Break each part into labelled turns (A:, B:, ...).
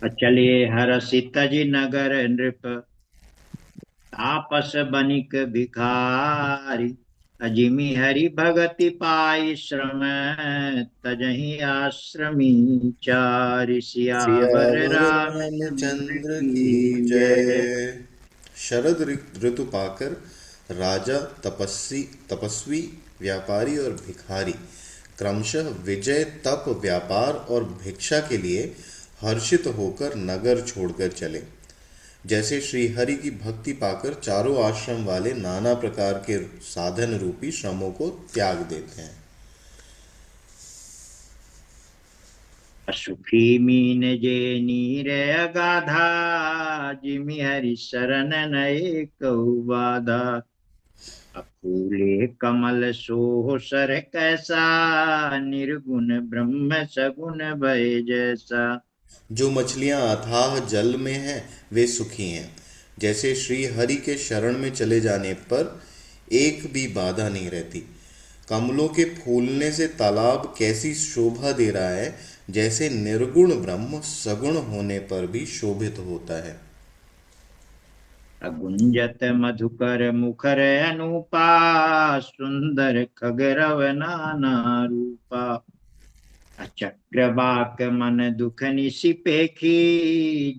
A: अचले हरषि तज नगर नृप, तापस बनिक भिखारी। अजिमि हरि भगति पाई श्रम, तजहि आश्रमी चारि। सियावर
B: सियावर
A: रामचंद्र
B: रामचंद्र की
A: की जय।
B: जय। शरद ऋतु पाकर राजा, तपस्वी, व्यापारी और भिखारी क्रमशः विजय, तप, व्यापार और भिक्षा के लिए हर्षित होकर नगर छोड़कर चले। जैसे श्रीहरि की भक्ति पाकर चारों आश्रम वाले नाना प्रकार के साधन रूपी श्रमों को त्याग देते हैं।
A: सुखी मीन जे नीर अगाधा, जिमि हरि शरण नये कहु बाधा। अफूले कमल सोह सर कैसा, निर्गुण ब्रह्म सगुण भय जैसा।
B: जो मछलियां अथाह जल में हैं वे सुखी हैं। जैसे श्री हरि के शरण में चले जाने पर एक भी बाधा नहीं रहती। कमलों के फूलने से तालाब कैसी शोभा दे रहा है, जैसे निर्गुण ब्रह्म सगुण होने पर भी शोभित होता है।
A: अगुंजत मधुकर मुखर अनूपा, सुंदर खगरव नाना रूपा। अचक्रवाक मन दुख निसिपेखी,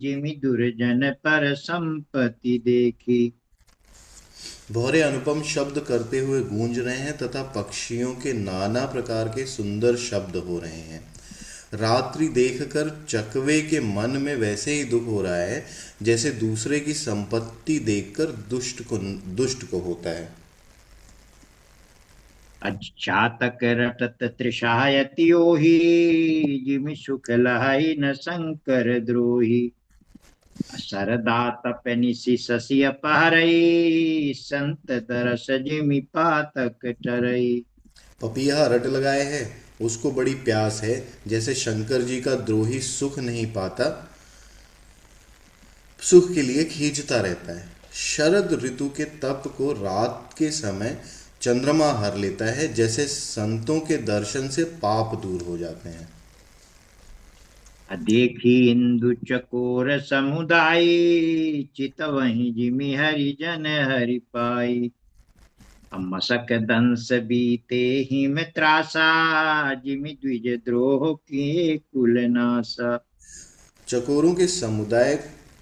A: जिमि दुर्जन पर संपत्ति देखी।
B: भौरे अनुपम शब्द करते हुए गूंज रहे हैं तथा पक्षियों के नाना प्रकार के सुंदर शब्द हो रहे हैं। रात्रि देखकर चकवे के मन में वैसे ही दुख हो रहा है जैसे दूसरे की संपत्ति देखकर दुष्ट को होता है।
A: चातक रटत त्रिषायति ओहि, जिमि सुख लहई न शंकर द्रोही। सरदा तपनि शशि अपहरई, संत तरस जिमि पातक टरई।
B: पपीहा रट लगाए है, उसको बड़ी प्यास है, जैसे शंकर जी का द्रोही सुख नहीं पाता, सुख के लिए खींचता रहता है। शरद ऋतु के तप को रात के समय चंद्रमा हर लेता है, जैसे संतों के दर्शन से पाप दूर हो जाते हैं।
A: देखी इंदु चकोर समुदाय, चितवहि जिमि हरिजन हरि पाई। मसक दंस बीते हिम त्रासा, जिमि द्विज द्रोह किए कुल नासा।
B: चकोरों के समुदाय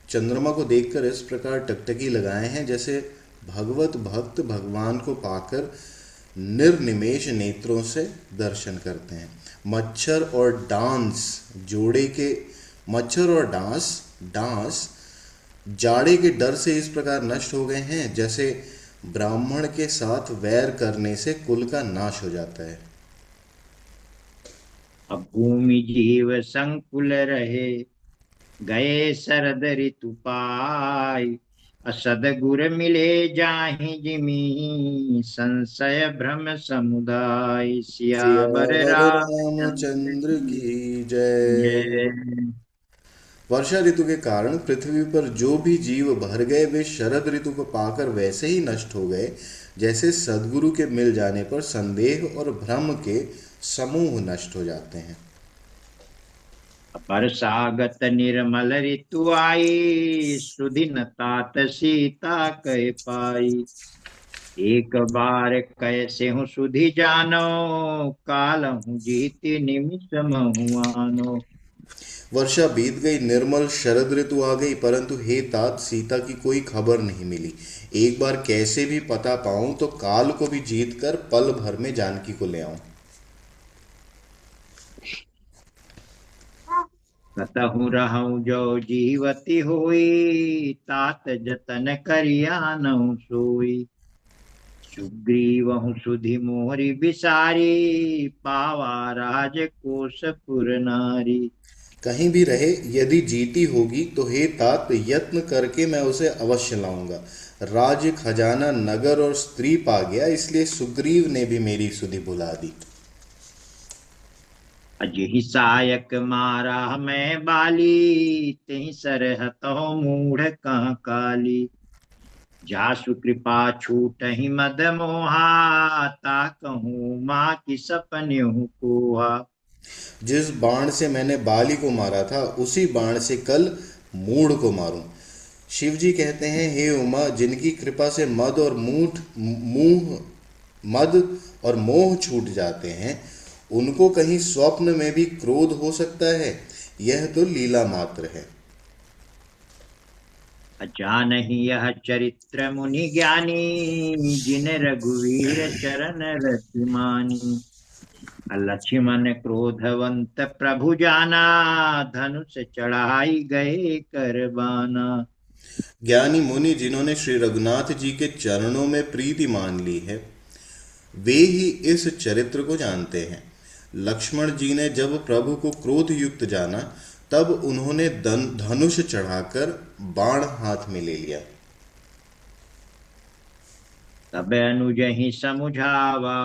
B: चंद्रमा को देखकर इस प्रकार टकटकी लगाए हैं, जैसे भगवत भक्त भगवान को पाकर निर्निमेष नेत्रों से दर्शन करते हैं। मच्छर और डांस जोड़े के मच्छर और डांस डांस जाड़े के डर से इस प्रकार नष्ट हो गए हैं, जैसे ब्राह्मण के साथ वैर करने से कुल का नाश हो जाता है।
A: अब भूमि जीव संकुल रहे, गए शरद ऋतु पाई। असद गुर मिले जाहि जिमि, संशय भ्रम समुदाय। सियावर
B: सियावर
A: रामचंद्र
B: रामचंद्र
A: की
B: की जय।
A: जय।
B: वर्षा ऋतु के कारण पृथ्वी पर जो भी जीव भर गए वे शरद ऋतु को पाकर वैसे ही नष्ट हो गए, जैसे सदगुरु के मिल जाने पर संदेह और भ्रम के समूह नष्ट हो जाते हैं।
A: परसागत निर्मल ऋतु आई, सुदिन तात सीता कह पाई। एक बार कैसे हूँ सुधि जानो, काल हूँ जीति निमिष महुआनो।
B: वर्षा बीत गई, निर्मल शरद ऋतु आ गई, परंतु हे तात सीता की कोई खबर नहीं मिली। एक बार कैसे भी पता पाऊं तो काल को भी जीत कर पल भर में जानकी को ले आऊं।
A: कतहु रहूं जो जीवती हुई, तात जतन करियानहु सोई। सुग्रीवहु सुधि मोहरि बिसारी, पावा राजकोषपुर नारी।
B: कहीं भी रहे, यदि जीती होगी तो हे तात यत्न करके मैं उसे अवश्य लाऊंगा। राज्य, खजाना, नगर और स्त्री पा गया, इसलिए सुग्रीव ने भी मेरी सुधि बुला दी।
A: अजहि सायक मारा मैं बाली, तिहि सरहतहु मूढ़ कहाँ काली। जासु कृपा छूटहि मद मोहा, ताकहूँ माँ की सपन्यहु कोहा।
B: जिस बाण से मैंने बाली को मारा था उसी बाण से कल मूढ़ को मारूं। शिव जी कहते हैं, हे उमा, जिनकी कृपा से मद और मोह छूट जाते हैं, उनको कहीं स्वप्न में भी क्रोध हो सकता है? यह तो लीला मात्र है।
A: अजानहि यह चरित्र मुनि ज्ञानी, जिन रघुवीर चरण रति मानी। लक्ष्मण क्रोधवंत प्रभु जाना, धनुष चढ़ाई गए करबाना।
B: ज्ञानी मुनि जिन्होंने श्री रघुनाथ जी के चरणों में प्रीति मान ली है, वे ही इस चरित्र को जानते हैं। लक्ष्मण जी ने जब प्रभु को क्रोध युक्त जाना, तब उन्होंने धनुष चढ़ाकर बाण हाथ में ले लिया।
A: तब अनुज ही समुझावा,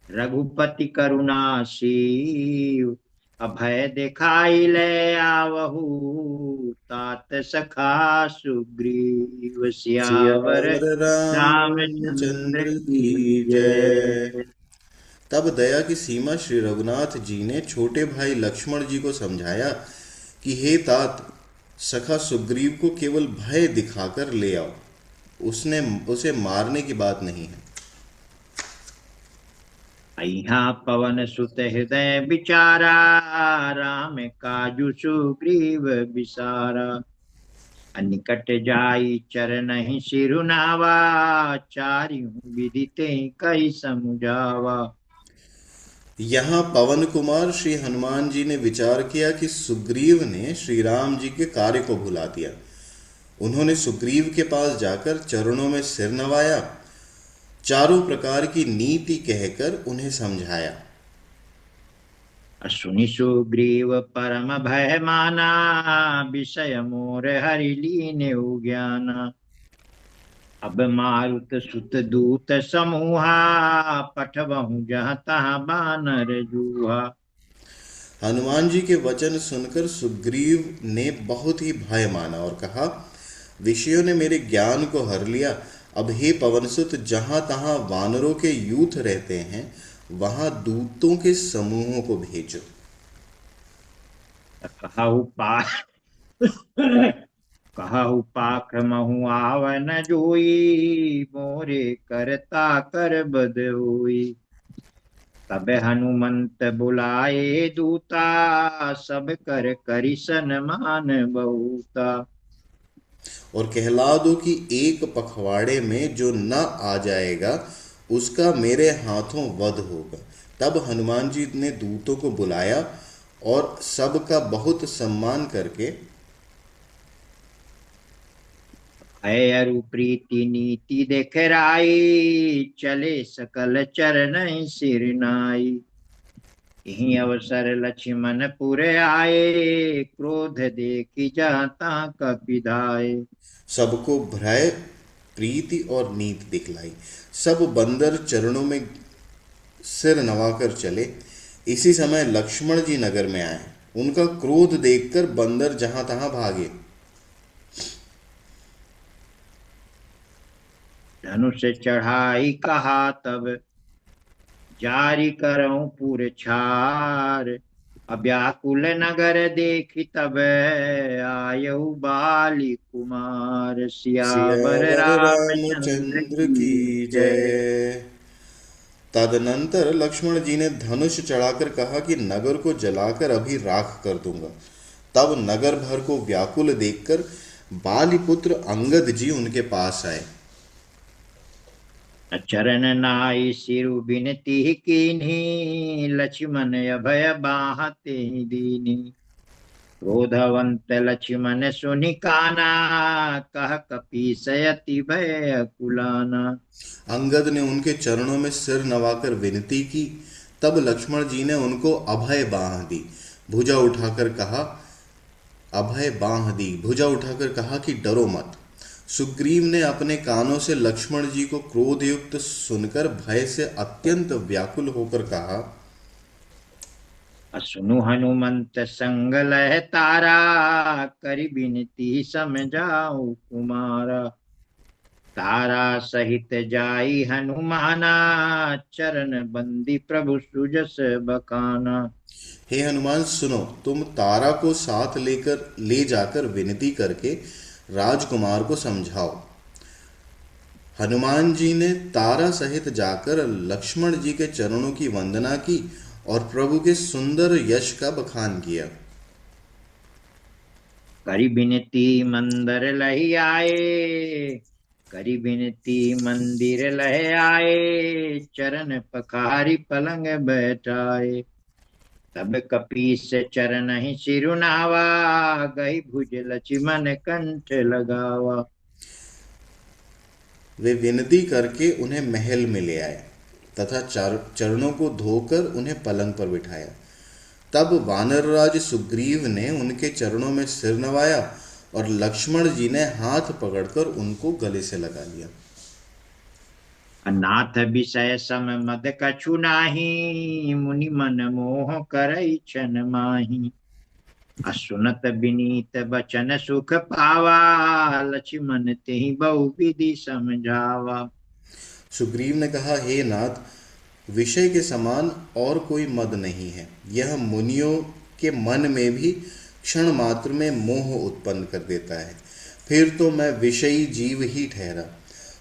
A: रघुपति करुणा सीव। अभय दिखाई ले आवहु, तात सखा सुग्रीव। सियावर
B: सियावर
A: रामचंद्र
B: रामचंद्र
A: की
B: की जय।
A: जय।
B: तब दया की सीमा श्री रघुनाथ जी ने छोटे भाई लक्ष्मण जी को समझाया कि हे तात, सखा सुग्रीव को केवल भय दिखाकर ले आओ, उसने उसे मारने की बात नहीं है।
A: अइहा पवन सुत हृदय विचारा, राम काजु सुग्रीव बिसारा। निकट जाई चरनहि सिरुनावा, चारिहु विधि तें कहि समुझावा।
B: यहाँ पवन कुमार श्री हनुमान जी ने विचार किया कि सुग्रीव ने श्री राम जी के कार्य को भुला दिया। उन्होंने सुग्रीव के पास जाकर चरणों में सिर नवाया, चारों प्रकार की नीति कहकर उन्हें समझाया।
A: सुनि सुग्रीव परम भय माना, विषय मोर हरि लीन्यु ज्ञाना। अब मारुत सुत दूत समूहा, पठबहु जहाँ तहाँ बानर जूहा।
B: हनुमान जी के वचन सुनकर सुग्रीव ने बहुत ही भय माना और कहा, विषयों ने मेरे ज्ञान को हर लिया। अब हे पवनसुत, जहां तहां वानरों के यूथ रहते हैं, वहां दूतों के समूहों को भेजो।
A: कहु पा कहु पाख महु आवन जोई, मोरे करता कर बद होई। तब हनुमंत बुलाए दूता, सब कर करि सन्मान बहुता।
B: और कहला दो कि एक पखवाड़े में जो न आ जाएगा, उसका मेरे हाथों वध होगा। तब हनुमान जी ने दूतों को बुलाया और सबका बहुत सम्मान करके
A: भय अरु प्रीति नीति देख राई, चले सकल चरण सिर नाई। यही अवसर लक्ष्मण पुर आए, क्रोध देखी जाता कपिधाए।
B: सबको भय, प्रीति और नीति दिखलाई। सब बंदर चरणों में सिर नवाकर चले। इसी समय लक्ष्मण जी नगर में आए। उनका क्रोध देखकर बंदर जहां तहां भागे।
A: धनुष चढ़ाई कहा तब, जारी करऊं पुर छार। अव्याकुल नगर देखी तब, आयऊ बाली कुमार। सियावर
B: सियावर
A: रामचंद्र
B: रामचंद्र
A: की
B: की
A: जय।
B: जय। तदनंतर लक्ष्मण जी ने धनुष चढ़ाकर कहा कि नगर को जलाकर अभी राख कर दूंगा। तब नगर भर को व्याकुल देखकर बालीपुत्र अंगद जी उनके पास आए।
A: चरण नाई सिरु बिनती कीन्ही, लक्ष्मण अभय बाहते दीनी। क्रोधवंत लक्ष्मण सुनि काना, कह कपीसयति भय कुलाना।
B: अंगद ने उनके चरणों में सिर नवाकर विनती की। तब लक्ष्मण जी ने उनको भुजा उठाकर कहा कि डरो मत। सुग्रीव ने अपने कानों से लक्ष्मण जी को क्रोधयुक्त सुनकर भय से अत्यंत व्याकुल होकर कहा,
A: असुनु हनुमंत संग लह तारा, करि बिनती समझाऊ कुमारा। तारा सहित जाई हनुमाना, चरण बंदी प्रभु सुजस बखाना।
B: हे हनुमान सुनो, तुम तारा को साथ लेकर ले जाकर विनती करके राजकुमार को समझाओ। हनुमान जी ने तारा सहित जाकर लक्ष्मण जी के चरणों की वंदना की और प्रभु के सुंदर यश का बखान किया।
A: करी बिनती मंदिर लही आए, करी बिनती मंदिर लह आए, चरण पखारी पलंग बैठाए। तब कपीस चरण ही सिरुनावा, गई भुज लक्ष्मण कंठ लगावा।
B: वे विनती करके उन्हें महल में ले आए तथा चरणों को धोकर उन्हें पलंग पर बिठाया। तब वानरराज सुग्रीव ने उनके चरणों में सिर नवाया और लक्ष्मण जी ने हाथ पकड़कर उनको गले से लगा लिया।
A: अनाथ विषय सम मद कछु नाही, मुनि मन मोह करई छन माही। असुनत विनीत बचन सुख पावा, लक्ष्मण तेहि बहु विधि समझावा।
B: सुग्रीव ने कहा, हे नाथ, विषय के समान और कोई मद नहीं है। यह मुनियों के मन में भी क्षण मात्र में मोह उत्पन्न कर देता है। फिर तो मैं विषयी जीव ही ठहरा।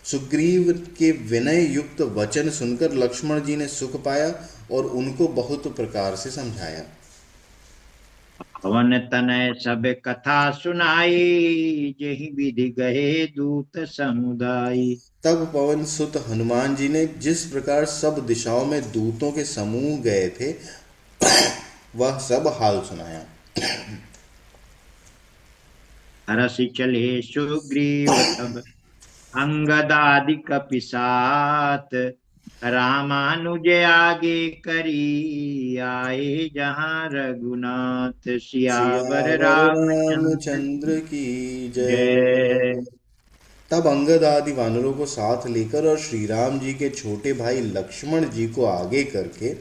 B: सुग्रीव के विनय युक्त वचन सुनकर लक्ष्मण जी ने सुख पाया और उनको बहुत प्रकार से समझाया।
A: पवन तनय सब कथा सुनाई, जेहि विधि गहे दूत समुदाई।
B: तब पवन सुत हनुमान जी ने जिस प्रकार सब दिशाओं में दूतों के समूह गए थे वह सब हाल सुनाया।
A: हरषि चले सुग्रीव तब, अंगदादि कपिसात। रामानुज आगे करी, आए जहाँ रघुनाथ। सियावर
B: सियावर
A: रामचंद्र
B: रामचंद्र की जय।
A: जय।
B: तब अंगद आदि वानरों को साथ लेकर और श्री राम जी के छोटे भाई लक्ष्मण जी को आगे करके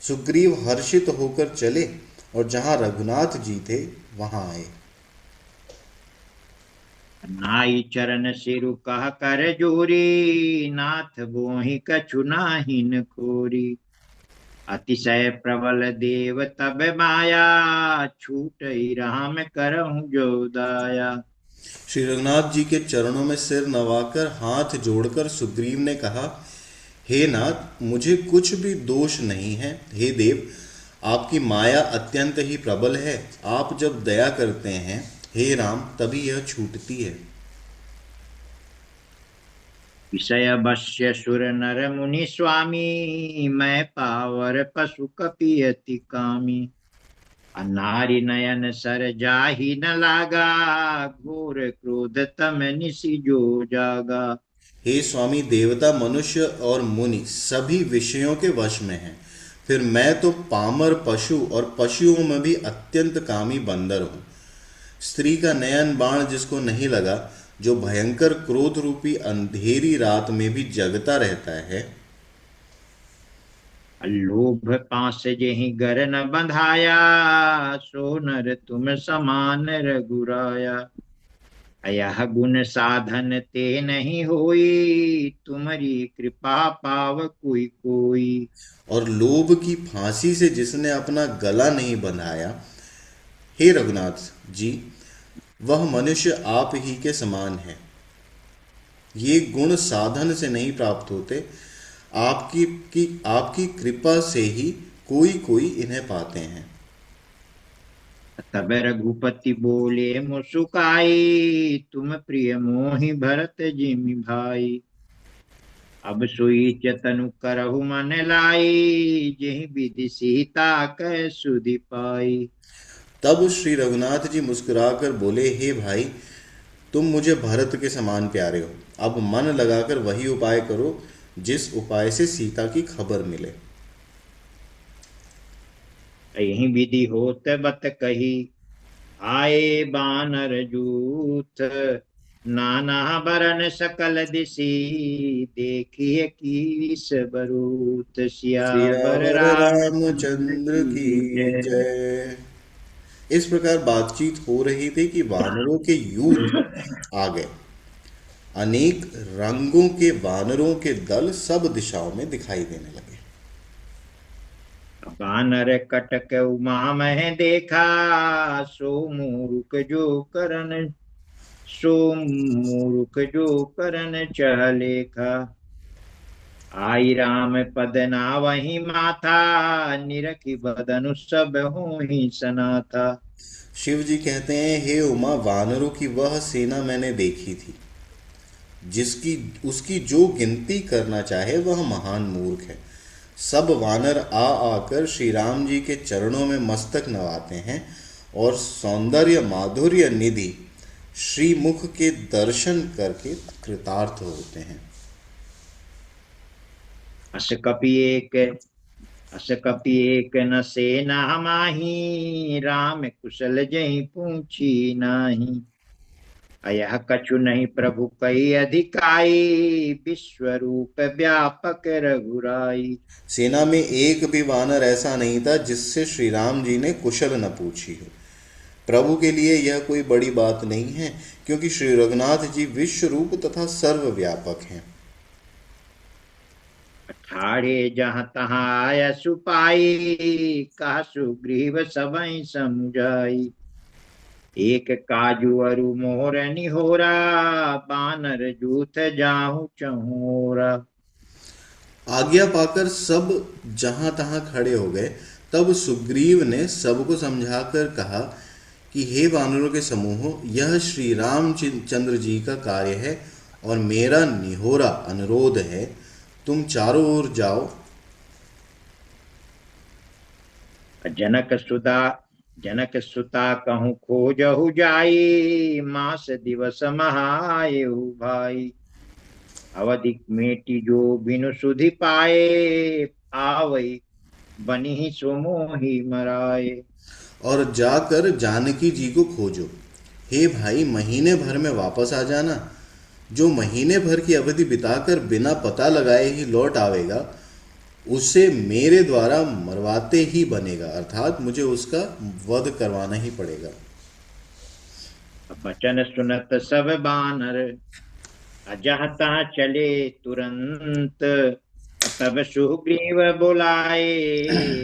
B: सुग्रीव हर्षित होकर चले और जहां रघुनाथ जी थे वहां आए।
A: नाई चरण सिरु कह कर जोरी, नाथ बोहि कछु नाहिन कोरी। अतिशय प्रबल देव तब माया, छूटई राम करहु जो दाया।
B: श्री रघुनाथ जी के चरणों में सिर नवाकर हाथ जोड़कर सुग्रीव ने कहा, हे नाथ, मुझे कुछ भी दोष नहीं है। हे देव, आपकी माया अत्यंत ही प्रबल है। आप जब दया करते हैं हे राम, तभी यह छूटती है।
A: विषय अवश्य सुर नर मुनि स्वामी, मैं पावर पशु कपि अति कामी। नारी नयन सर जाहि न लागा, घोर क्रोध तम निसि जो जागा।
B: हे स्वामी, देवता, मनुष्य और मुनि सभी विषयों के वश में हैं। फिर मैं तो पामर पशु और पशुओं में भी अत्यंत कामी बंदर हूँ। स्त्री का नयन बाण जिसको नहीं लगा, जो भयंकर क्रोध रूपी अंधेरी रात में भी जगता रहता है।
A: लोभ पास जेहि गर न बंधाया, सो नर तुम समान रघुराया। अयह गुण साधन ते नहीं होई, तुम्हारी कृपा पाव कोई कोई।
B: और लोभ की फांसी से जिसने अपना गला नहीं बंधाया, हे रघुनाथ जी, वह मनुष्य आप ही के समान है। ये गुण साधन से नहीं प्राप्त होते, आपकी कृपा से ही कोई कोई इन्हें पाते हैं।
A: तब रघुपति बोले मुस्काई, तुम प्रिय मोहि भरत जिमि भाई। अब सोई जतनु करहु मन लाई, जेहि विधि सीता कह सुधि पाई।
B: तब श्री रघुनाथ जी मुस्कुराकर बोले, हे भाई, तुम मुझे भरत के समान प्यारे हो। अब मन लगाकर वही उपाय करो जिस उपाय से सीता की खबर मिले।
A: यही विधि होत बत कही, आए बानर जूथ। नाना बरन सकल दिसी, देखिए कीस बरूत। सियावर
B: सियावर
A: रामचंद्र
B: रामचंद्र की
A: की जय।
B: जय। इस प्रकार बातचीत हो रही थी कि वानरों के यूथ आ गए। अनेक रंगों के वानरों के दल सब दिशाओं में दिखाई देने लगे।
A: बानर कटक उमा मह देखा, सो मूर्ख जो करन सो मूर्ख जो करन चह लेखा। आई राम पद नावहि माथा, निरखी बदनु सब होहि सना था।
B: शिव जी कहते हैं, हे उमा, वानरों की वह सेना मैंने देखी थी, जिसकी उसकी जो गिनती करना चाहे वह महान मूर्ख है। सब वानर आ आकर श्री राम जी के चरणों में मस्तक नवाते हैं और सौंदर्य माधुर्य निधि श्रीमुख के दर्शन करके कृतार्थ होते हैं।
A: अस कपि एक अस कपि एक न सेना माही, राम कुशल जहि पूछी नाही। अयह कछु नहीं प्रभु कई अधिकाई, विश्व रूप व्यापक रघुराई।
B: सेना में एक भी वानर ऐसा नहीं था जिससे श्री राम जी ने कुशल न पूछी हो। प्रभु के लिए यह कोई बड़ी बात नहीं है, क्योंकि श्री रघुनाथ जी विश्व रूप तथा सर्वव्यापक हैं।
A: ठाड़े जहाँ तहाँ आय सुपाई, कहा सुग्रीव सबई समुझाई। एक काजू अरु मोर निहोरा, बानर जूथ जाहु चहोरा।
B: आज्ञा पाकर सब जहां तहां खड़े हो गए। तब सुग्रीव ने सबको समझाकर कहा कि हे वानरों के समूह, यह श्री रामचंद्र जी का कार्य है और मेरा निहोरा अनुरोध है, तुम चारों ओर जाओ।
A: जनक सुता जनक सुता कहूँ खोजहु जाई, मास दिवस महायु भाई। अवधि मेटी जो बिनु सुधि पाए, आवई बनी सुमोहि मराए।
B: और जाकर जानकी जी को खोजो। हे भाई, महीने भर में वापस आ जाना। जो महीने भर की अवधि बिताकर बिना पता लगाए ही लौट आवेगा, उसे मेरे द्वारा मरवाते ही बनेगा, अर्थात मुझे उसका वध करवाना ही पड़ेगा।
A: बचन सुनत सब बानर, अजह तहाँ चले तुरंत। तब सुग्रीव बुलाए,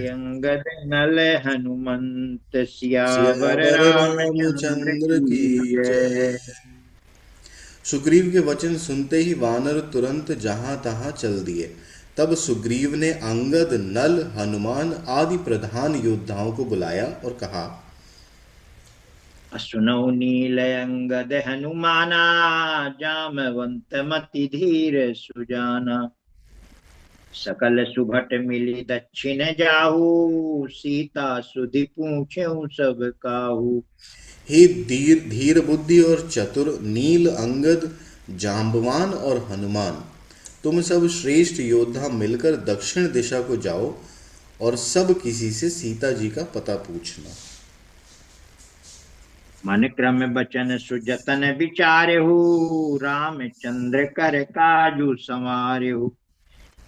A: अंगद नल हनुमंत। सियावर
B: सियावर
A: रामचंद्र
B: रामचंद्र की
A: की
B: जय।
A: जय।
B: सुग्रीव के वचन सुनते ही वानर तुरंत जहां तहां चल दिए। तब सुग्रीव ने अंगद, नल, हनुमान आदि प्रधान योद्धाओं को बुलाया और कहा,
A: सुनौ नील अंगद हनुमाना, जामवंत मति धीर सुजाना। सकल सुभट मिली दक्षिण जाहू, सीता सुधि पूछेऊ सब काहू।
B: हे धीर धीर बुद्धि और चतुर नील, अंगद, जाम्बवान और हनुमान, तुम सब श्रेष्ठ योद्धा मिलकर दक्षिण दिशा को जाओ और सब किसी से सीता जी का पता पूछना।
A: मन क्रम बचन सुजतन विचारेहु, रामचंद्र कर काजू संवारेहु।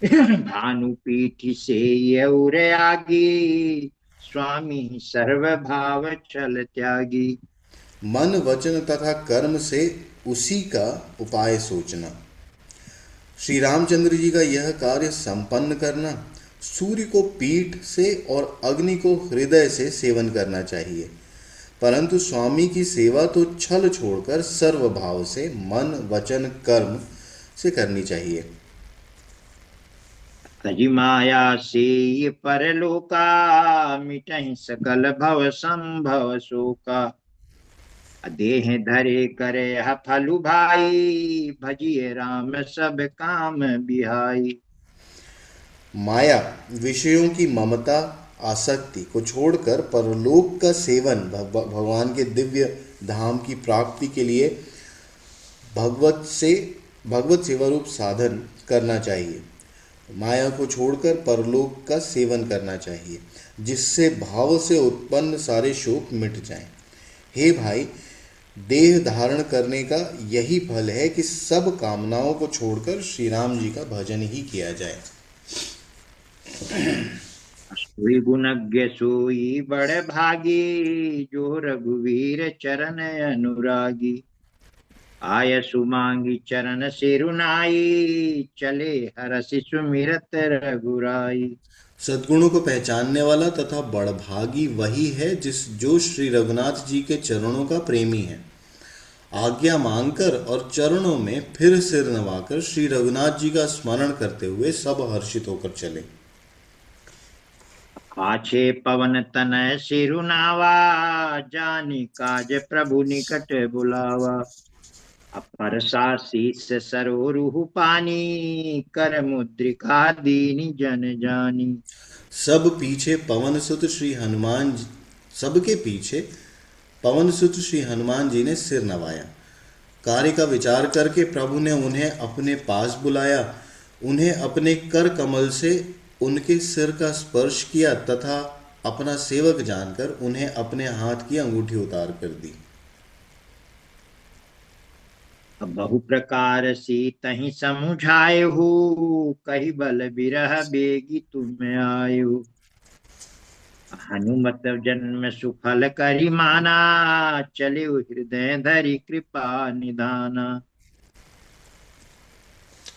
A: भानु पीठी से और आगी, स्वामी सर्व भाव छल त्यागी।
B: मन, वचन तथा कर्म से उसी का उपाय सोचना। श्री रामचंद्र जी का यह कार्य संपन्न करना, सूर्य को पीठ से और अग्नि को हृदय से सेवन करना चाहिए, परंतु स्वामी की सेवा तो छल छोड़कर सर्वभाव से मन, वचन, कर्म से करनी चाहिए।
A: तजी माया से ये परलोका, मिटहि सकल भव संभव शोका। देह धरे करे फलु भाई, भजिए राम सब काम बिहाई।
B: माया, विषयों की ममता, आसक्ति को छोड़कर परलोक का सेवन, भगवान के दिव्य धाम की प्राप्ति के लिए भगवत सेवा रूप साधन करना चाहिए। माया को छोड़कर परलोक का सेवन करना चाहिए, जिससे भाव से उत्पन्न सारे शोक मिट जाएं। हे भाई, देह धारण करने का यही फल है कि सब कामनाओं को छोड़कर श्री राम जी का भजन ही किया जाए।
A: सोई गुणज्ञ सोई बड़ भागी, जो रघुवीर चरण अनुरागी। आय सुमांगी चरण सिरुनाई, चले हरषि सुमिरत रघुराई।
B: सद्गुणों को पहचानने वाला तथा बड़भागी वही है जो श्री रघुनाथ जी के चरणों का प्रेमी है। आज्ञा मांगकर और चरणों में फिर सिर नवाकर श्री रघुनाथ जी का स्मरण करते हुए सब हर्षित होकर चले।
A: पाछे पवन तनय सिरुनावा, जानी काज प्रभु निकट बुलावा। अपर शीस सरोरुह पानी, कर मुद्रिका दीनी जन जानी।
B: सब पीछे पवन सुत श्री हनुमान सबके पीछे पवन सुत श्री हनुमान जी ने सिर नवाया। कार्य का विचार करके प्रभु ने उन्हें अपने पास बुलाया, उन्हें अपने कर कमल से उनके सिर का स्पर्श किया तथा अपना सेवक जानकर उन्हें अपने हाथ की अंगूठी उतार कर दी।
A: बहु प्रकार सीतहि समुझायहु, कही बल बिरह बेगी तुम आयु। हनुमत जन्म सुफल करी माना, चले हृदय धरि कृपा निधाना।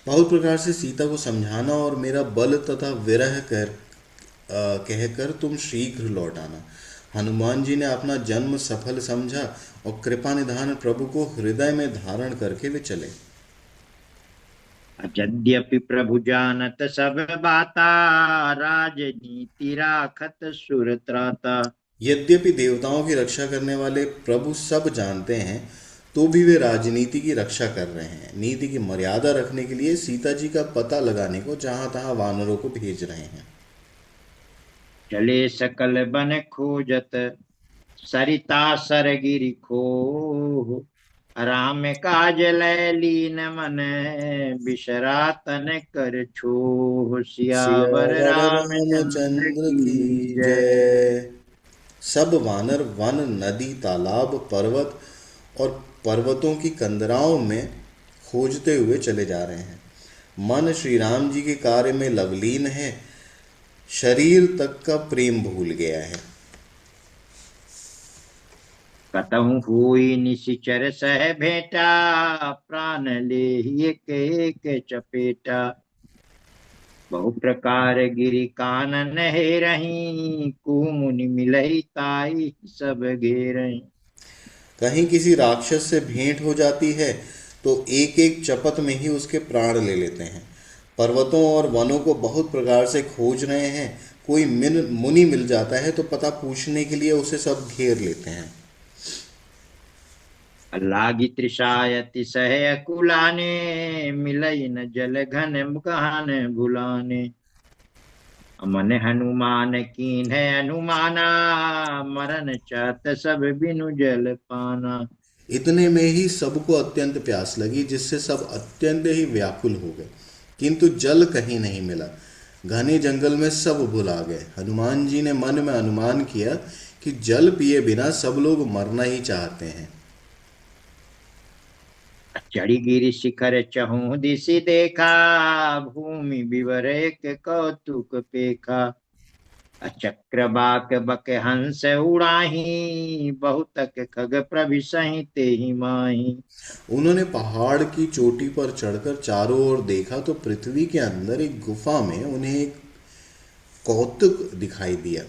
B: बहुत प्रकार से सीता को समझाना और मेरा बल तथा विरह कहकर तुम शीघ्र लौट आना। हनुमान जी ने अपना जन्म सफल समझा और कृपा निधान प्रभु को हृदय में धारण करके वे चले।
A: यद्यपि प्रभु जानत सब बाता, राजनीति राखत सुर त्राता।
B: यद्यपि देवताओं की रक्षा करने वाले प्रभु सब जानते हैं, तो भी वे राजनीति की रक्षा कर रहे हैं। नीति की मर्यादा रखने के लिए सीता जी का पता लगाने को जहां तहां वानरों को भेज रहे हैं।
A: चले सकल बन खोजत, सरिता सरगिरि खो। राम काज लय लीन मन, बिसरा तन कर छो। सियावर
B: सियावर
A: रामचंद्र
B: रामचंद्र की
A: की जय।
B: जय। सब वानर वन, नदी, तालाब, पर्वत और पर्वतों की कंदराओं में खोजते हुए चले जा रहे हैं। मन श्री राम जी के कार्य में लवलीन है, शरीर तक का प्रेम भूल गया है।
A: कतहु हुई निशिचर सह भेंटा, प्राण ले एक एक चपेटा। बहु प्रकार गिरि कानन हे रही, कुमुनि मिलई ताई सब घेरही।
B: कहीं किसी राक्षस से भेंट हो जाती है तो एक एक चपत में ही उसके प्राण ले लेते हैं। पर्वतों और वनों को बहुत प्रकार से खोज रहे हैं, कोई मुनि मिल जाता है तो पता पूछने के लिए उसे सब घेर लेते हैं।
A: लागी तृषायति सह अकुलाने, मिलई न जल घन गहन भुलाने। मन हनुमान कीन है अनुमाना, मरण चाहत सब बिनु जल पाना।
B: इतने में ही सबको अत्यंत प्यास लगी, जिससे सब अत्यंत ही व्याकुल हो गए, किंतु जल कहीं नहीं मिला। घने जंगल में सब भुला गए। हनुमान जी ने मन में अनुमान किया कि जल पिए बिना सब लोग मरना ही चाहते हैं।
A: चढ़ी गिरि शिखर चहु दिशि देखा, भूमि विवर एक कौतुक पेखा। चक्रबाक बक हंस उड़ाही, बहुतक खग प्रभिसहि तेहि माही।
B: उन्होंने पहाड़ की चोटी पर चढ़कर चारों ओर देखा तो पृथ्वी के अंदर एक गुफा में उन्हें एक कौतुक दिखाई दिया।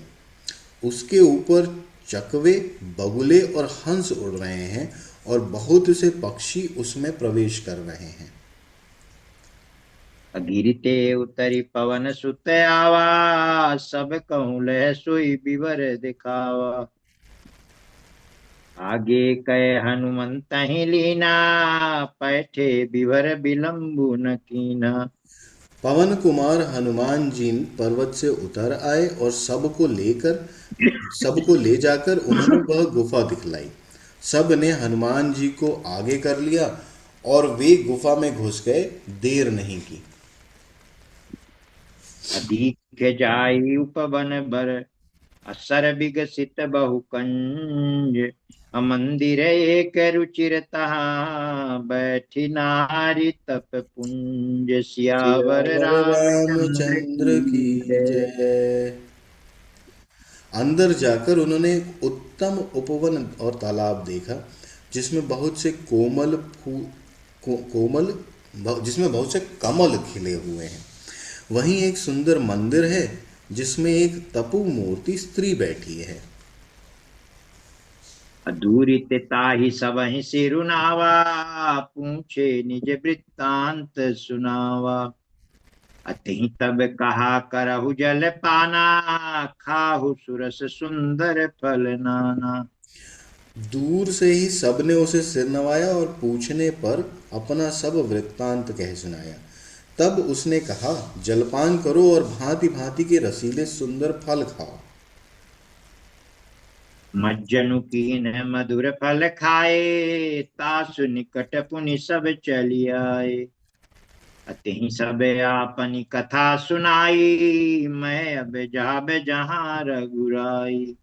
B: उसके ऊपर चकवे, बगुले और हंस उड़ रहे हैं और बहुत से पक्षी उसमें प्रवेश कर रहे हैं।
A: गिरते उतरी पवन सुत आवा, सब कहूँ लह सोई विवर दिखावा। आगे कह हनुमंत ही लीना, पैठे विवर विलंबु न कीना।
B: पवन कुमार हनुमान जी पर्वत से उतर आए और सबको ले जाकर उन्होंने वह गुफा दिखलाई। सब ने हनुमान जी को आगे कर लिया और वे गुफा में घुस गए, देर नहीं की।
A: अधिक जाई उपवन बर, असर विकसित बहु कंज। मंदिर एक रुचिर तहाँ, बैठी नारी तप पुंज। सियावर
B: सियावर
A: रामचंद्र
B: रामचंद्र की
A: की जय।
B: जय। अंदर जाकर उन्होंने एक उत्तम उपवन और तालाब देखा, जिसमें बहुत से कोमल फूल कोमल जिसमें बहुत से कमल खिले हुए हैं। वहीं एक सुंदर मंदिर है जिसमें एक तपु मूर्ति स्त्री बैठी है।
A: अधूरी ताहि सबहि सिरुनावा, पूछे निज वृत्तांत सुनावा। अतहि तब कहा करहु जल पाना, खाहु सुरस सुंदर फल नाना।
B: दूर से ही सबने उसे सिर नवाया और पूछने पर अपना सब वृत्तांत कह सुनाया। तब उसने कहा, जलपान करो और भांति भांति के रसीले सुंदर फल खाओ।
A: मज्जनु कीन मधुर फल खाए, तासु निकट पुनि सब चली आए। अतहि सब आपनी कथा सुनाई, मैं अब जाब जहाँ रघुराई।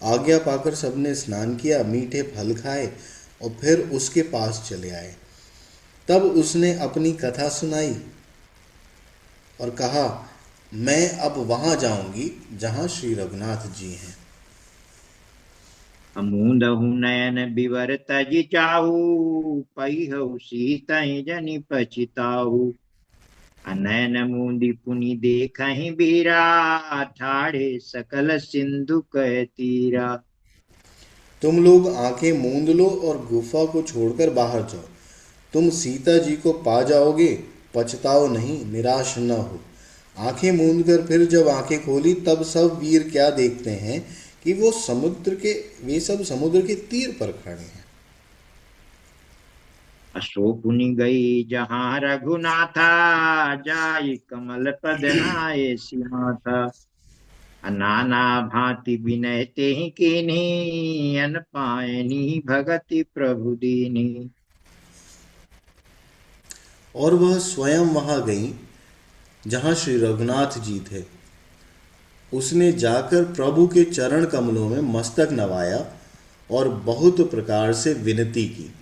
B: आज्ञा पाकर सबने स्नान किया, मीठे फल खाए और फिर उसके पास चले आए। तब उसने अपनी कथा सुनाई और कहा, मैं अब वहां जाऊंगी जहां श्री रघुनाथ जी हैं।
A: अमूंदहु नयन बिवर तजि चाहू, पहिहु सीतहि जनि पछिताहू। अनैन मूंदी पुनि देखहि बीरा, ठाढ़े सकल सिंधु कह तीरा।
B: तुम लोग आंखें मूंद लो और गुफा को छोड़कर बाहर जाओ। तुम सीता जी को पा जाओगे, पछताओ नहीं, निराश न हो। आंखें मूंद कर फिर जब आंखें खोली तब सब वीर क्या देखते हैं कि वे सब समुद्र के तीर पर खड़े हैं।
A: अशोकुनि गई जहाँ रघुनाथा, जाई कमल पद नाये सीमाथा। नाना भांति विनय तेहि कीन्ही, अन पायनी भगति प्रभु दीन्ही।
B: और वह स्वयं वहां गई जहां श्री रघुनाथ जी थे। उसने जाकर प्रभु के चरण कमलों में मस्तक नवाया और बहुत प्रकार से विनती की।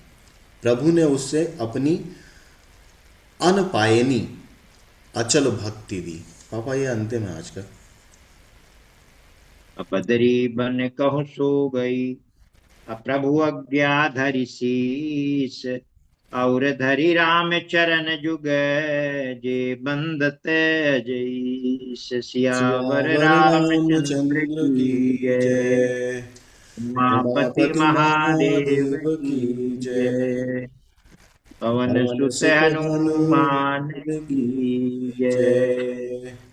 B: प्रभु ने उससे अपनी अनपायनी अचल भक्ति दी। पापा ये अंतिम है आज का।
A: अपदरी बन कहु सो गई, अप्रभु आज्ञा धरि शीस। और धरि राम चरण जुग, जे बंदत जईस। सियावर
B: सियावर
A: रामचंद्र
B: रामचंद्र की
A: की जय।
B: जय।
A: उमापति
B: उमापति
A: महादेव
B: महादेव की
A: की
B: जय।
A: जय। पवन
B: पवन
A: सुत
B: सुत
A: हनुमान
B: हनुमान की
A: की जय।
B: जय।